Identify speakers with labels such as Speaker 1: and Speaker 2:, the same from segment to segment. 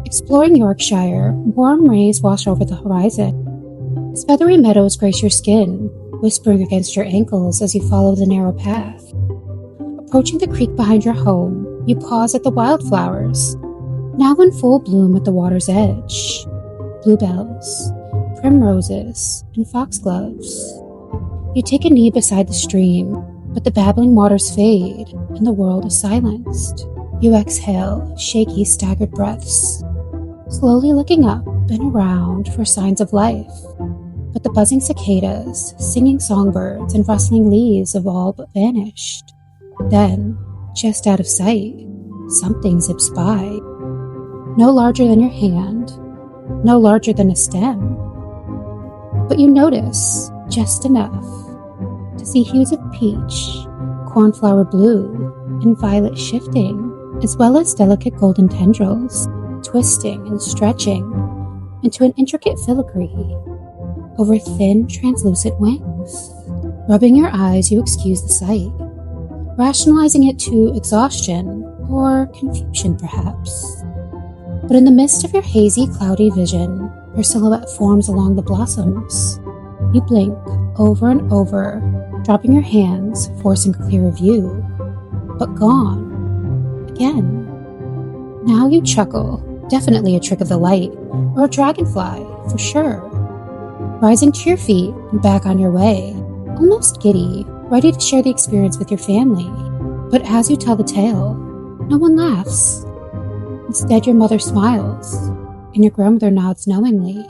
Speaker 1: Exploring Yorkshire, warm rays wash over the horizon. Its feathery meadows grace your skin, whispering against your ankles as you follow the narrow path. Approaching the creek behind your home, you pause at the wildflowers, now in full bloom at the water's edge. Bluebells, primroses, and foxgloves. You take a knee beside the stream, but the babbling waters fade, and the world is silenced. You exhale shaky, staggered breaths, slowly looking up and around for signs of life. But the buzzing cicadas, singing songbirds, and rustling leaves have all but vanished. Then, just out of sight, something zips by. No larger than your hand, no larger than a stem. But you notice just enough to see hues of peach, cornflower blue, and violet shifting, as well as delicate golden tendrils, twisting and stretching into an intricate filigree over thin, translucent wings. Rubbing your eyes, you excuse the sight, rationalizing it to exhaustion or confusion, perhaps. But in the midst of your hazy, cloudy vision, your silhouette forms along the blossoms. You blink over and over, dropping your hands, forcing a clearer view. But gone. Again. Now you chuckle, definitely a trick of the light, or a dragonfly, for sure. Rising to your feet and back on your way, almost giddy, ready to share the experience with your family. But as you tell the tale, no one laughs. Instead, your mother smiles, and your grandmother nods knowingly.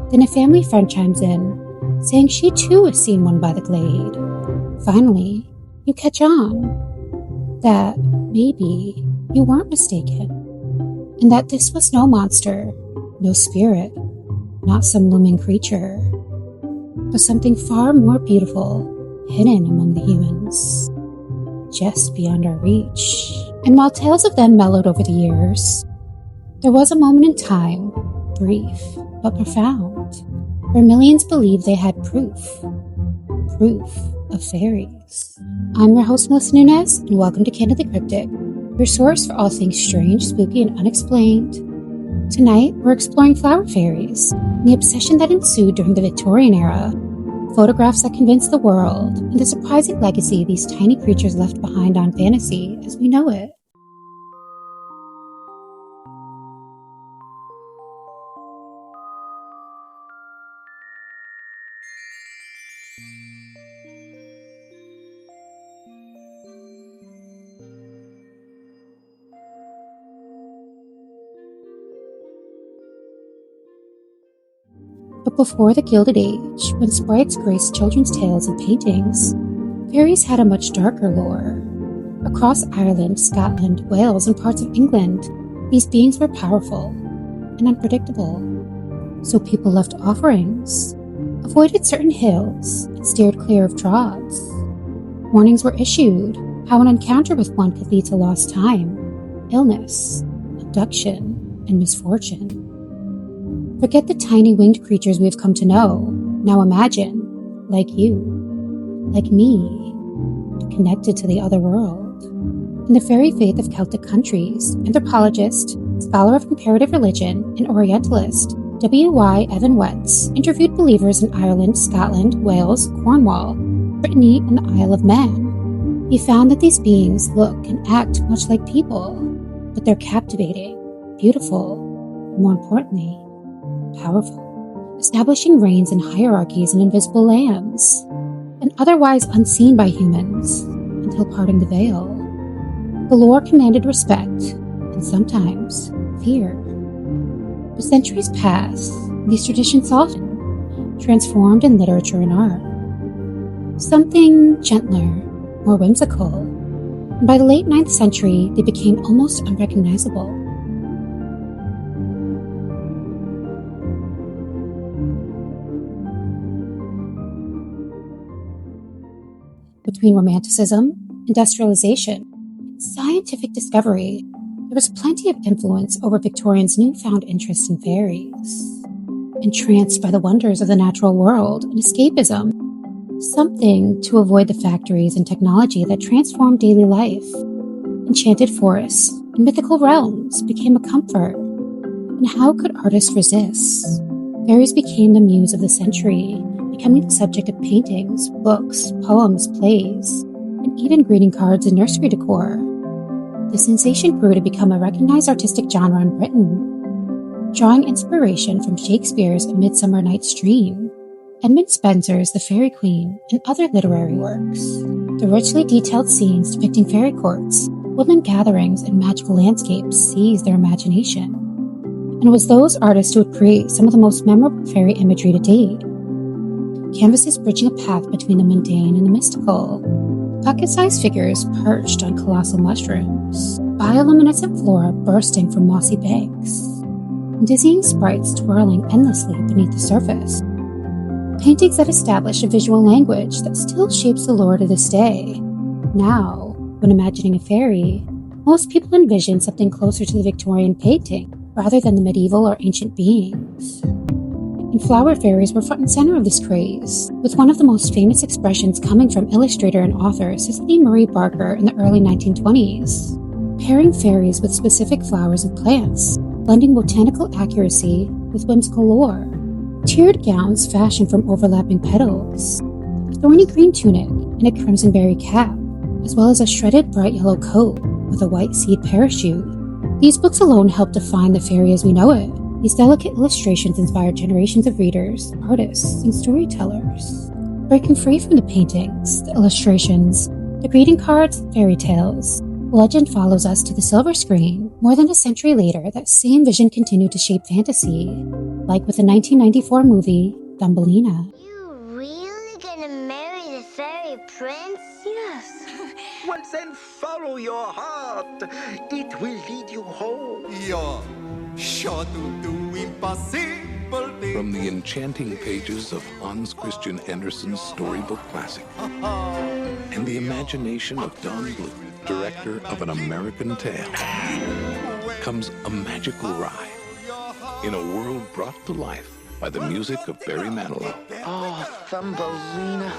Speaker 1: Then a family friend chimes in, saying she too has seen one by the glade. Finally, you catch on that maybe you weren't mistaken, and that this was no monster, no spirit, not some looming creature, but something far more beautiful, hidden among the humans, just beyond our reach. And while tales of them mellowed over the years, there was a moment in time, brief but profound, where millions believed they had proof of fairies. I'm your host, Melissa Nunez, and welcome to Candidly Cryptic, your source for all things strange, spooky, and unexplained. Tonight, we're exploring flower fairies and the obsession that ensued during the Victorian era, photographs that convinced the world, and the surprising legacy these tiny creatures left behind on fantasy as we know it. But before the Gilded Age, when sprites graced children's tales and paintings, fairies had a much darker lore. Across Ireland, Scotland, Wales, and parts of England, these beings were powerful and unpredictable. So people left offerings, avoided certain hills, and steered clear of draughts. Warnings were issued how an encounter with one could lead to lost time, illness, abduction, and misfortune. Forget the tiny winged creatures we have come to know. Now imagine, like you, like me, connected to the other world. In the fairy faith of Celtic countries, anthropologist, scholar of comparative religion, and Orientalist W.Y. Evan Wetz interviewed believers in Ireland, Scotland, Wales, Cornwall, Brittany, and the Isle of Man. He found that these beings look and act much like people, but they're captivating, beautiful, and more importantly, powerful, establishing reigns and hierarchies in invisible lands, and otherwise unseen by humans until parting the veil. The lore commanded respect, and sometimes fear. But centuries passed, and these traditions softened, transformed in literature and art. Something gentler, more whimsical, and by the late 9th century, they became almost unrecognizable. Between Romanticism, industrialization, and scientific discovery, there was plenty of influence over Victorians' newfound interest in fairies. Entranced by the wonders of the natural world and escapism, something to avoid the factories and technology that transformed daily life, enchanted forests and mythical realms became a comfort, And how could artists resist? Fairies became the muse of the century, becoming the subject of paintings, books, poems, plays, and even greeting cards and nursery decor. The sensation grew to become a recognized artistic genre in Britain, drawing inspiration from Shakespeare's A Midsummer Night's Dream, Edmund Spenser's The Fairy Queen, and other literary works. The richly detailed scenes depicting fairy courts, woodland gatherings, and magical landscapes seized their imagination. And it was those artists who would create some of the most memorable fairy imagery to date. Canvases bridging a path between the mundane and the mystical. Pocket-sized figures perched on colossal mushrooms. Bioluminescent flora bursting from mossy banks. And dizzying sprites twirling endlessly beneath the surface. Paintings that establish a visual language that still shapes the lore to this day. Now, when imagining a fairy, most people envision something closer to the Victorian painting rather than the medieval or ancient beings. And flower fairies were front and center of this craze, with one of the most famous expressions coming from illustrator and author Cicely Marie Barker in the early 1920s. Pairing fairies with specific flowers and plants, blending botanical accuracy with whimsical lore. Tiered gowns fashioned from overlapping petals, a thorny green tunic and a crimson berry cap, as well as a shredded bright yellow coat with a white seed parachute. These books alone help define the fairy as we know it. These delicate illustrations inspired generations of readers, artists, and storytellers. Breaking free from the paintings, the illustrations, the greeting cards, and fairy tales, legend follows us to the silver screen. More than a century later, that same vision continued to shape fantasy, like with the 1994 movie, Thumbelina.
Speaker 2: You really gonna marry the fairy prince?
Speaker 3: Yes.
Speaker 4: Well then follow your heart. It will lead you home.
Speaker 5: You're sure to do impossible things.
Speaker 6: From the enchanting pages of Hans Christian Andersen's storybook classic and the imagination of Don Bluth, director of An American Tale, comes a magical ride in a world brought to life by the music of Barry Manilow.
Speaker 4: Oh, Thumbelina.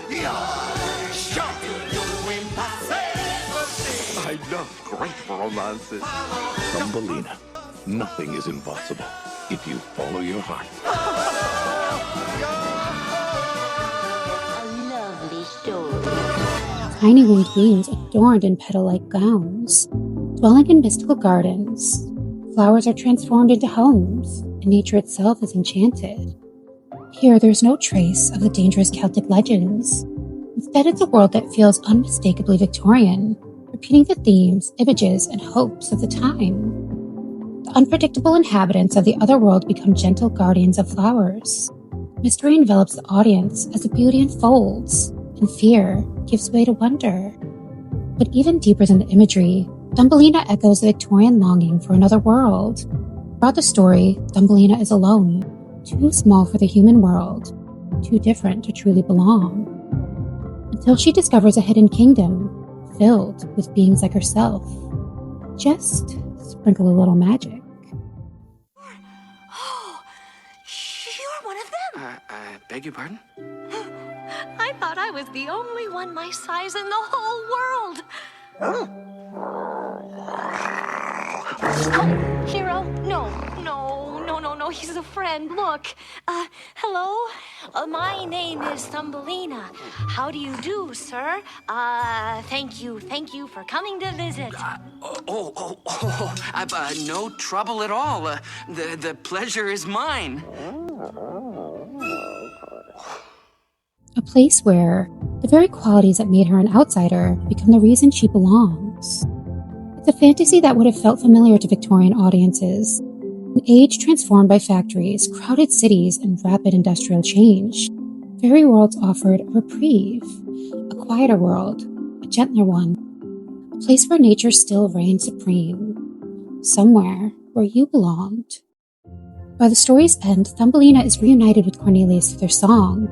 Speaker 5: I love great romances.
Speaker 6: Thumbelina. Nothing is impossible if you follow your heart.
Speaker 2: A lovely story.
Speaker 1: Tiny winged beings adorned in petal-like gowns, dwelling in mystical gardens. Flowers are transformed into homes, and nature itself is enchanted. Here, there's no trace of the dangerous Celtic legends. Instead, it's a world that feels unmistakably Victorian, repeating the themes, images, and hopes of the time. The unpredictable inhabitants of the other world become gentle guardians of flowers. Mystery envelops the audience as the beauty unfolds, and fear gives way to wonder. But even deeper than the imagery, Thumbelina echoes the Victorian longing for another world. Throughout the story, Thumbelina is alone, too small for the human world, too different to truly belong. Until she discovers a hidden kingdom, filled with beings like herself. Just sprinkle a little magic.
Speaker 3: Oh, you're one of them.
Speaker 4: Beg your pardon?
Speaker 3: I thought I was the only one my size in the whole world. Oh, Hero? No, he's a friend. Look, hello? My name is Thumbelina. How do you do, sir? Thank you for coming to visit.
Speaker 4: No trouble at all. The pleasure is mine.
Speaker 1: A place where the very qualities that made her an outsider become the reason she belongs. It's a fantasy that would have felt familiar to Victorian audiences. An age transformed by factories, crowded cities, and rapid industrial change. Fairy worlds offered a reprieve, a quieter world, a gentler one. A place where nature still reigned supreme. Somewhere where you belonged. By the story's end, Thumbelina is reunited with Cornelius through their song,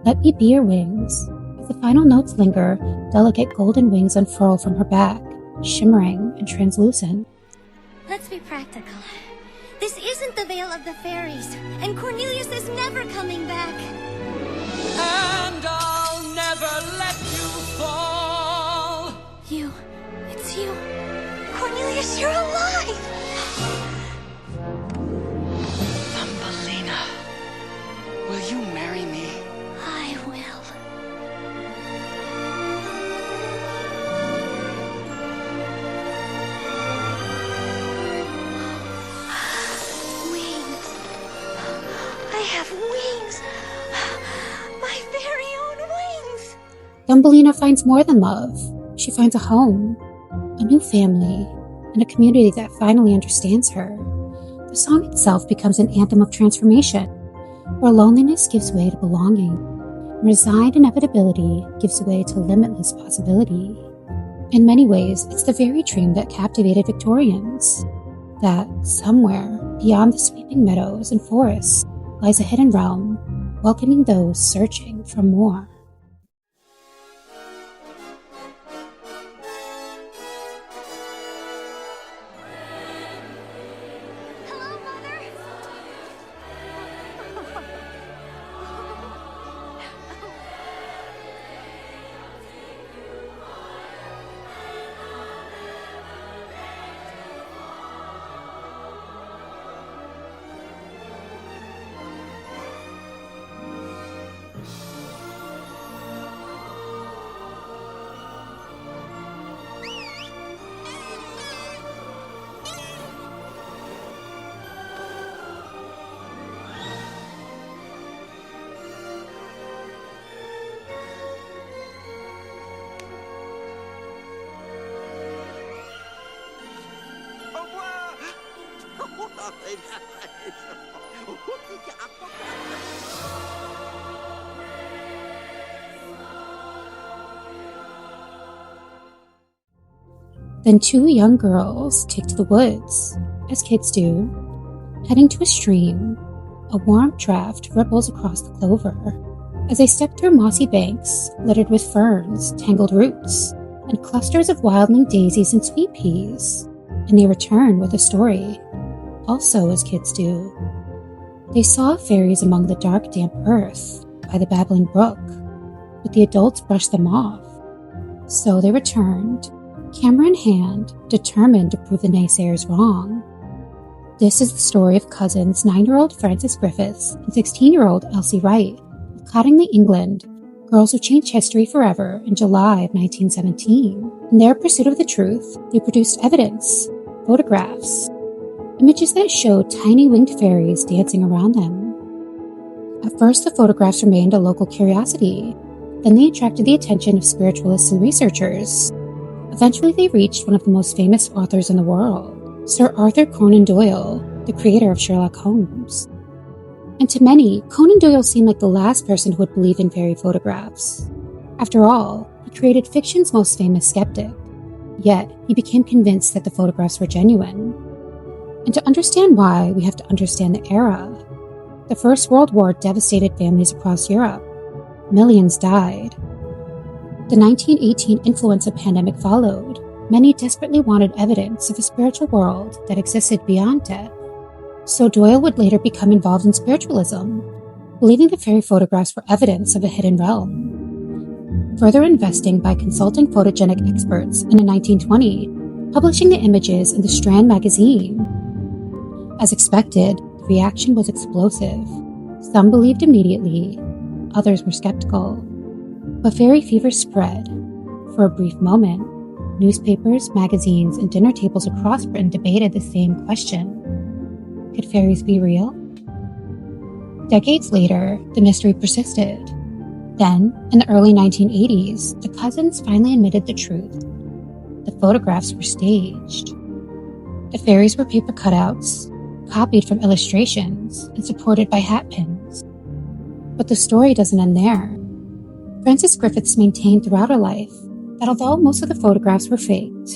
Speaker 1: Let Me Be Your Wings. As the final notes linger, delicate golden wings unfurl from her back, shimmering and translucent.
Speaker 2: Let's be practical. This isn't the Vale of the Fairies, and Cornelius is never coming back.
Speaker 5: And I'll never let you fall.
Speaker 3: It's you. Cornelius, you're alive! wings! My very own wings!
Speaker 1: Thumbelina finds more than love. She finds a home, a new family, and a community that finally understands her. The song itself becomes an anthem of transformation, where loneliness gives way to belonging, and resigned inevitability gives way to limitless possibility. In many ways, it's the very dream that captivated Victorians, that somewhere beyond the sweeping meadows and forests lies a hidden realm, welcoming those searching for more.
Speaker 2: Hello, Mother.
Speaker 1: Then two young girls take to the woods, as kids do. Heading to a stream, a warm draft ripples across the clover. As they step through mossy banks littered with ferns, tangled roots, and clusters of wildling daisies and sweet peas, and they return with a story, also as kids do. They saw fairies among the dark, damp earth by the babbling brook, but the adults brushed them off. So they returned, camera in hand, determined to prove the naysayers wrong. This is the story of cousins 9-year-old Frances Griffiths and 16-year-old Elsie Wright of Cottingley, England, girls who changed history forever in July of 1917. In their pursuit of the truth, they produced evidence, photographs, images that showed tiny winged fairies dancing around them. At first, the photographs remained a local curiosity. Then they attracted the attention of spiritualists and researchers. Eventually, they reached one of the most famous authors in the world, Sir Arthur Conan Doyle, the creator of Sherlock Holmes. And to many, Conan Doyle seemed like the last person who would believe in fairy photographs. After all, he created fiction's most famous skeptic. Yet, he became convinced that the photographs were genuine. And to understand why, we have to understand the era. The First World War devastated families across Europe. Millions died. The 1918 influenza pandemic followed. Many desperately wanted evidence of a spiritual world that existed beyond death. So Doyle would later become involved in spiritualism, believing the fairy photographs were evidence of a hidden realm. Further investing by consulting photogenic experts, and in 1920, publishing the images in the Strand magazine. As expected, the reaction was explosive. Some believed immediately, others were skeptical. But fairy fever spread. For a brief moment, newspapers, magazines, and dinner tables across Britain debated the same question. Could fairies be real? Decades later, the mystery persisted. Then, in the early 1980s, the cousins finally admitted the truth. The photographs were staged. The fairies were paper cutouts, copied from illustrations, and supported by hat pins. But the story doesn't end there. Frances Griffiths maintained throughout her life that although most of the photographs were faked,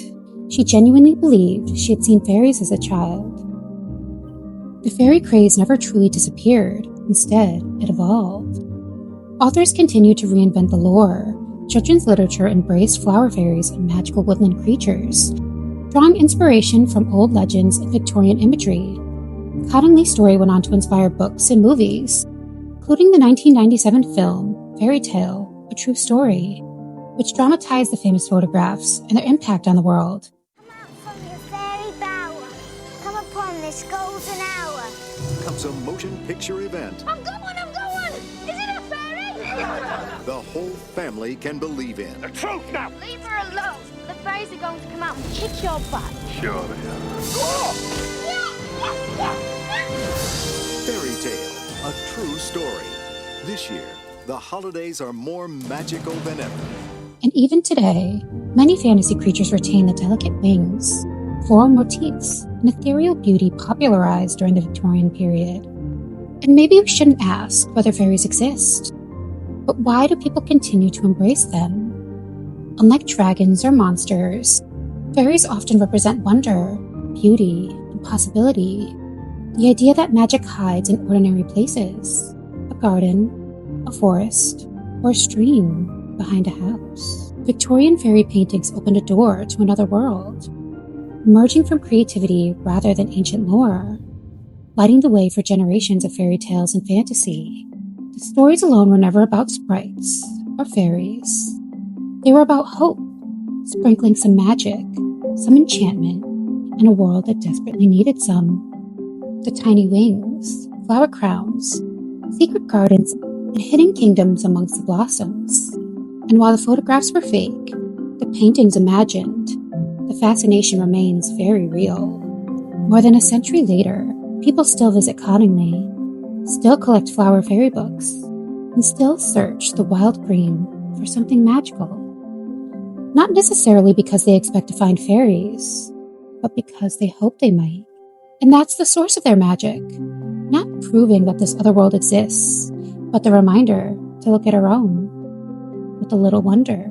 Speaker 1: she genuinely believed she had seen fairies as a child. The fairy craze never truly disappeared. Instead, it evolved. Authors continued to reinvent the lore. Children's literature embraced flower fairies and magical woodland creatures, drawing inspiration from old legends and Victorian imagery. Cottingley's story went on to inspire books and movies, including the 1997 film Fairy Tale: A True Story, which dramatized the famous photographs and their impact on the world.
Speaker 2: Come out from your fairy bower. Come upon this golden hour.
Speaker 5: Comes a motion picture event
Speaker 2: I'm going! Is it a fairy?
Speaker 5: the whole family can believe in.
Speaker 4: The truth now!
Speaker 2: Leave her alone. The fairies are going to come out and kick your butt.
Speaker 4: Sure they are.
Speaker 5: Fairy Tale: A True Story. This year, the holidays are more magical than ever.
Speaker 1: And even today, many fantasy creatures retain the delicate wings, floral motifs, and ethereal beauty popularized during the Victorian period. And maybe we shouldn't ask whether fairies exist, but why do people continue to embrace them? Unlike dragons or monsters, fairies often represent wonder, beauty, and possibility. The idea that magic hides in ordinary places, a garden, a forest, or a stream behind a house. Victorian fairy paintings opened a door to another world, emerging from creativity rather than ancient lore, lighting the way for generations of fairy tales and fantasy. The stories alone were never about sprites or fairies. They were about hope, sprinkling some magic, some enchantment, and a world that desperately needed some. The tiny wings, flower crowns, secret gardens, and hidden kingdoms amongst the blossoms. And while the photographs were fake, the paintings imagined, the fascination remains very real. More than a century later, people still visit Cottingley, still collect flower fairy books, and still search the wild green for something magical. Not necessarily because they expect to find fairies, but because they hope they might. And that's the source of their magic. Not proving that this other world exists, but the reminder to look at our own with a little wonder.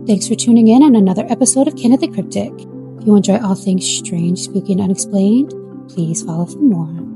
Speaker 1: Thanks for tuning in on another episode of Kenneth the Cryptic. If you enjoy all things strange, spooky, and unexplained, please follow for more.